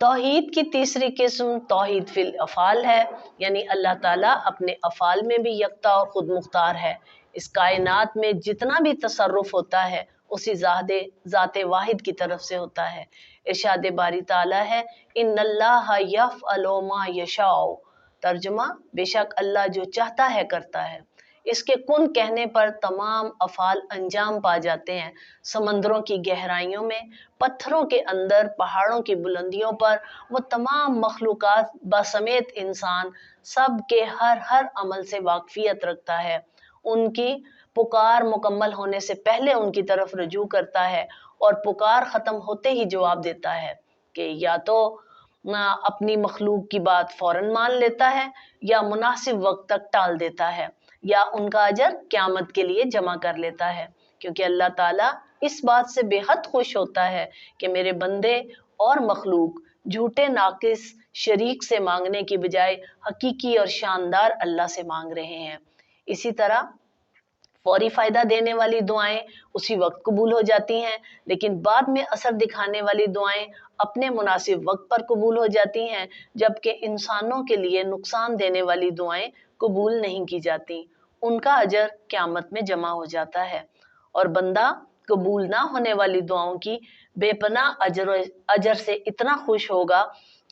توحید کی تیسری قسم توحید فی الافعال ہے، یعنی اللہ تعالیٰ اپنے افعال میں بھی یکتا اور خود مختار ہے۔ اس کائنات میں جتنا بھی تصرف ہوتا ہے اسی ذات واحد کی طرف سے ہوتا ہے۔ ارشاد باری تعالیٰ ہے ان اللہ یفعل ما یشاء، ترجمہ بے شک اللہ جو چاہتا ہے کرتا ہے۔ اس کے کن کہنے پر تمام افعال انجام پا جاتے ہیں۔ سمندروں کی گہرائیوں میں، پتھروں کے اندر، پہاڑوں کی بلندیوں پر، وہ تمام مخلوقات بسمیت انسان سب کے ہر عمل سے واقفیت رکھتا ہے، ان کی پکار مکمل ہونے سے پہلے ان کی طرف رجوع کرتا ہے اور پکار ختم ہوتے ہی جواب دیتا ہے کہ یا تو اپنی مخلوق کی بات فوراً مان لیتا ہے یا مناسب وقت تک ٹال دیتا ہے یا ان کا اجر قیامت کے لیے جمع کر لیتا ہے، کیونکہ اللہ تعالیٰ اس بات سے بے حد خوش ہوتا ہے کہ میرے بندے اور مخلوق جھوٹے ناقص شریک سے مانگنے کی بجائے حقیقی اور شاندار اللہ سے مانگ رہے ہیں۔ اسی طرح فوری فائدہ دینے والی دعائیں اسی وقت قبول ہو جاتی ہیں، لیکن بعد میں اثر دکھانے والی دعائیں اپنے مناسب وقت پر قبول ہو جاتی ہیں، جبکہ انسانوں کے لیے نقصان دینے والی دعائیں قبول نہیں کی جاتی، ان کا اجر قیامت میں جمع ہو جاتا ہے۔ اور بندہ قبول نہ ہونے والی دعاؤں کی بے پناہ اجر سے اتنا خوش ہوگا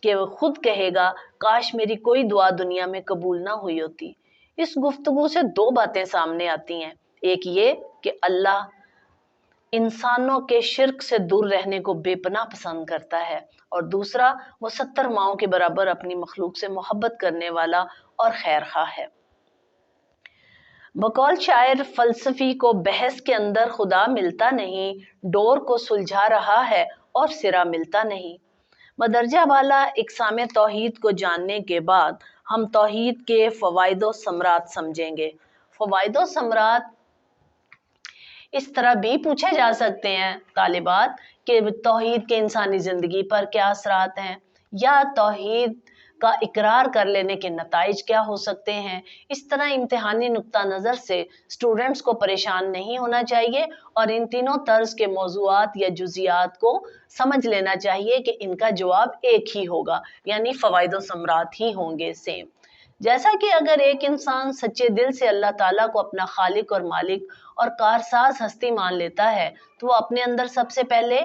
کہ وہ خود کہے گا کاش میری کوئی دعا دنیا میں قبول نہ ہوئی ہوتی۔ اس گفتگو سے دو باتیں سامنے آتی ہیں، ایک یہ کہ اللہ انسانوں کے شرک سے دور رہنے کو بے پناہ پسند کرتا ہے، اور دوسرا وہ 70 ماؤں کے برابر اپنی مخلوق سے محبت کرنے والا اور خیر خواہ ہے۔ بقول شاعر فلسفی کو بحث کے اندر خدا ملتا نہیں، ڈور کو سلجھا رہا ہے اور سرا ملتا نہیں۔ مدرجہ بالا اقسام توحید کو جاننے کے بعد ہم توحید کے فوائد و ثمرات سمجھیں گے۔ فوائد و ثمرات اس طرح بھی پوچھے جا سکتے ہیں طالبات کہ توحید کے انسانی زندگی پر کیا اثرات ہیں، یا توحید کا اقرار کر لینے کے نتائج کیا ہو سکتے ہیں۔ اس طرح امتحانی نقطہ نظر سے اسٹوڈنٹس کو پریشان نہیں ہونا چاہیے اور ان تینوں طرز کے موضوعات یا جزیات کو سمجھ لینا چاہیے کہ ان کا جواب ایک ہی ہوگا، یعنی فوائد و ثمرات ہی ہوں گے سیم۔ جیسا کہ اگر ایک انسان سچے دل سے اللہ تعالیٰ کو اپنا خالق اور مالک اور کارساز ہستی مان لیتا ہے تو وہ اپنے اندر سب سے پہلے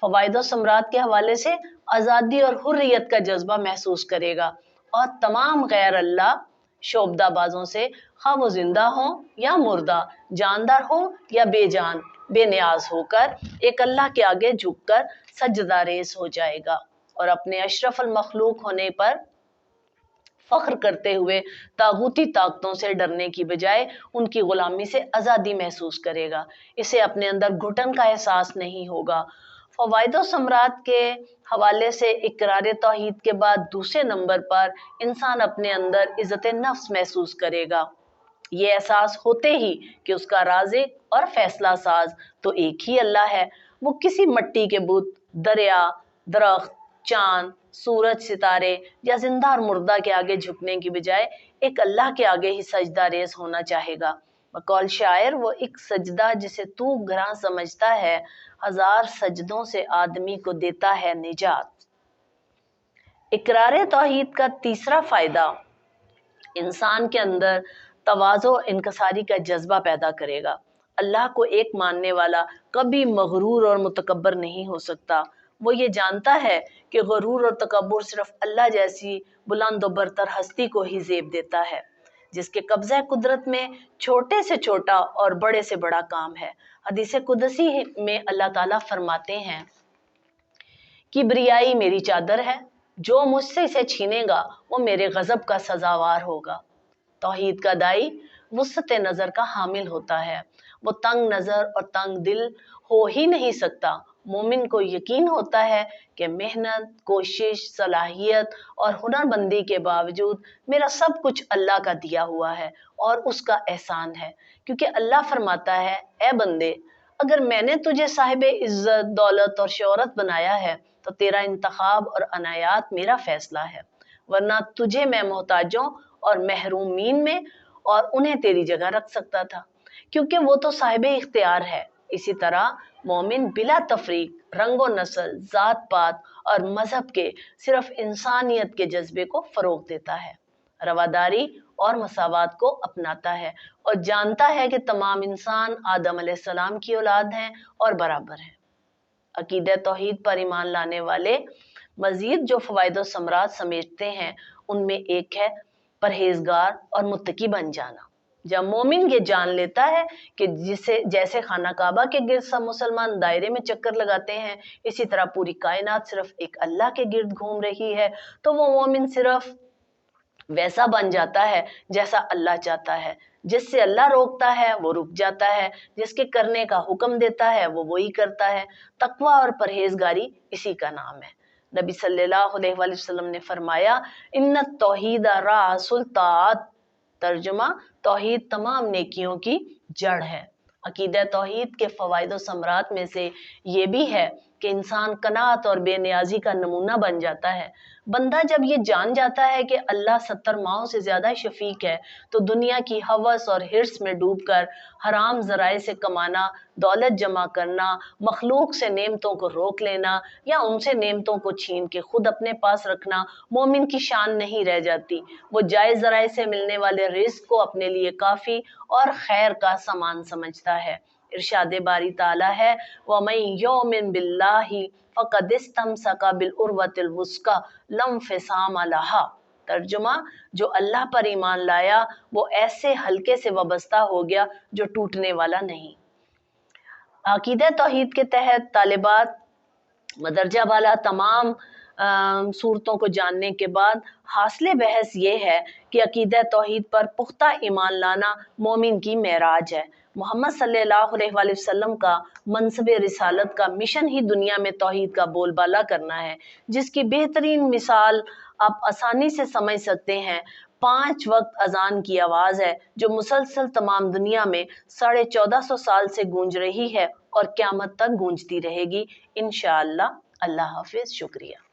فوائد و ثمرات کے حوالے سے آزادی اور حریت کا جذبہ محسوس کرے گا، اور تمام غیر اللہ شعبدہ بازوں سے، خواہ وہ زندہ ہوں یا مردہ، جاندار ہوں یا بے جان، بے نیاز ہو کر ایک اللہ کے آگے جھک کر سجدہ ریز ہو جائے گا، اور اپنے اشرف المخلوق ہونے پر فخر کرتے ہوئے طاغوتی طاقتوں سے ڈرنے کی بجائے ان کی غلامی سے آزادی محسوس کرے گا۔ اسے اپنے اندر گھٹن کا احساس نہیں ہوگا۔ فوائد و ثمرات کے حوالے سے اقرار توحید کے بعد دوسرے نمبر پر انسان اپنے اندر عزت نفس محسوس کرے گا، یہ احساس ہوتے ہی کہ اس کا رازق اور فیصلہ ساز تو ایک ہی اللہ ہے۔ وہ کسی مٹی کے بت، دریا، درخت، چاند، سورج، ستارے یا زندہ اور مردہ کے آگے جھکنے کی بجائے ایک اللہ کے آگے ہی سجدہ ریز ہونا چاہے گا۔ بقول شاعر وہ ایک سجدہ جسے تو گراں سمجھتا ہے، ہزار سجدوں سے آدمی کو دیتا ہے نجات۔ اقرار توحید کا تیسرا فائدہ انسان کے اندر تواضع و انکساری کا جذبہ پیدا کرے گا۔ اللہ کو ایک ماننے والا کبھی مغرور اور متکبر نہیں ہو سکتا۔ وہ یہ جانتا ہے کہ غرور اور تکبر صرف اللہ جیسی بلند و برتر ہستی کو ہی زیب دیتا ہے، جس کے قبضہ قدرت میں چھوٹے سے چھوٹا اور بڑے سے بڑا کام ہے۔ حدیث قدسی میں اللہ تعالیٰ فرماتے ہیں، کبریائی میری چادر ہے، جو مجھ سے اسے چھینے گا وہ میرے غضب کا سزاوار ہوگا۔ توحید کا دائی وسعت نظر کا حامل ہوتا ہے، وہ تنگ نظر اور تنگ دل ہو ہی نہیں سکتا۔ مومن کو یقین ہوتا ہے کہ محنت، کوشش، صلاحیت اور ہنر مندی کے باوجود میرا سب کچھ اللہ کا دیا ہوا ہے اور اس کا احسان ہے، کیونکہ اللہ فرماتا ہے اے بندے، اگر میں نے تجھے صاحب عزت، دولت اور شہرت بنایا ہے تو تیرا انتخاب اور عنایات میرا فیصلہ ہے، ورنہ تجھے میں محتاجوں اور محرومین میں اور انہیں تیری جگہ رکھ سکتا تھا، کیونکہ وہ تو صاحب اختیار ہے۔ اسی طرح مومن بلا تفریق، رنگ و نسل، ذات پات اور مذہب کے صرف انسانیت کے جذبے کو فروغ دیتا ہے، رواداری اور مساوات کو اپناتا ہے اور جانتا ہے کہ تمام انسان آدم علیہ السلام کی اولاد ہیں اور برابر ہیں۔ عقیدہ توحید پر ایمان لانے والے مزید جو فوائد و ثمرات سمیٹتے ہیں ان میں ایک ہے پرہیزگار اور متقی بن جانا۔ جب مومن یہ جان لیتا ہے کہ جیسے خانہ کعبہ کے گرد سب مسلمان دائرے میں چکر لگاتے ہیں، اسی طرح پوری کائنات صرف ایک اللہ کے گرد گھوم رہی ہے، تو وہ مومن صرف ویسا بن جاتا ہے جیسا اللہ چاہتا ہے۔ جس سے اللہ روکتا ہے وہ رک جاتا ہے، جس کے کرنے کا حکم دیتا ہے وہ وہی کرتا ہے۔ تقوی اور پرہیزگاری اسی کا نام ہے۔ نبی صلی اللہ علیہ وآلہ وسلم نے فرمایا، ان التوحید راس الطاعات، ترجمہ توحید تمام نیکیوں کی جڑ ہے۔ عقیدہ توحید کے فوائد و ثمرات میں سے یہ بھی ہے کہ انسان قناعت اور بے نیازی کا نمونہ بن جاتا ہے۔ بندہ جب یہ جان جاتا ہے کہ اللہ 70 ماؤں سے زیادہ شفیق ہے، تو دنیا کی ہوس اور حرص میں ڈوب کر حرام ذرائع سے کمانا، دولت جمع کرنا، مخلوق سے نعمتوں کو روک لینا یا ان سے نعمتوں کو چھین کے خود اپنے پاس رکھنا مومن کی شان نہیں رہ جاتی۔ وہ جائز ذرائع سے ملنے والے رزق کو اپنے لیے کافی اور خیر کا سامان سمجھتا ہے۔ ارشاد باری تعالیٰ ہے، وَمَن يُؤْمِن بِاللَّهِ فَقَدِ اسْتَمْسَكَ بِالْعُرْوَةِ الْوُثْقَىٰ لَا انفصام لَهَا، ترجمہ جو اللہ پر ایمان لایا وہ ایسے حلقے سے وابستہ ہو گیا جو ٹوٹنے والا نہیں۔ عقیدہ توحید کے تحت طالبات مدرجہ بالا تمام صورتوں کو جاننے کے بعد حاصل بحث یہ ہے کہ عقیدہ توحید پر پختہ ایمان لانا مومن کی معراج ہے۔ محمد صلی اللہ علیہ وآلہ وسلم کا منصب رسالت کا مشن ہی دنیا میں توحید کا بول بالا کرنا ہے، جس کی بہترین مثال آپ آسانی سے سمجھ سکتے ہیں 5 وقت اذان کی آواز ہے جو مسلسل تمام دنیا میں 1450 سال سے گونج رہی ہے اور قیامت تک گونجتی رہے گی انشاءاللہ۔ اللہ حافظ، شکریہ۔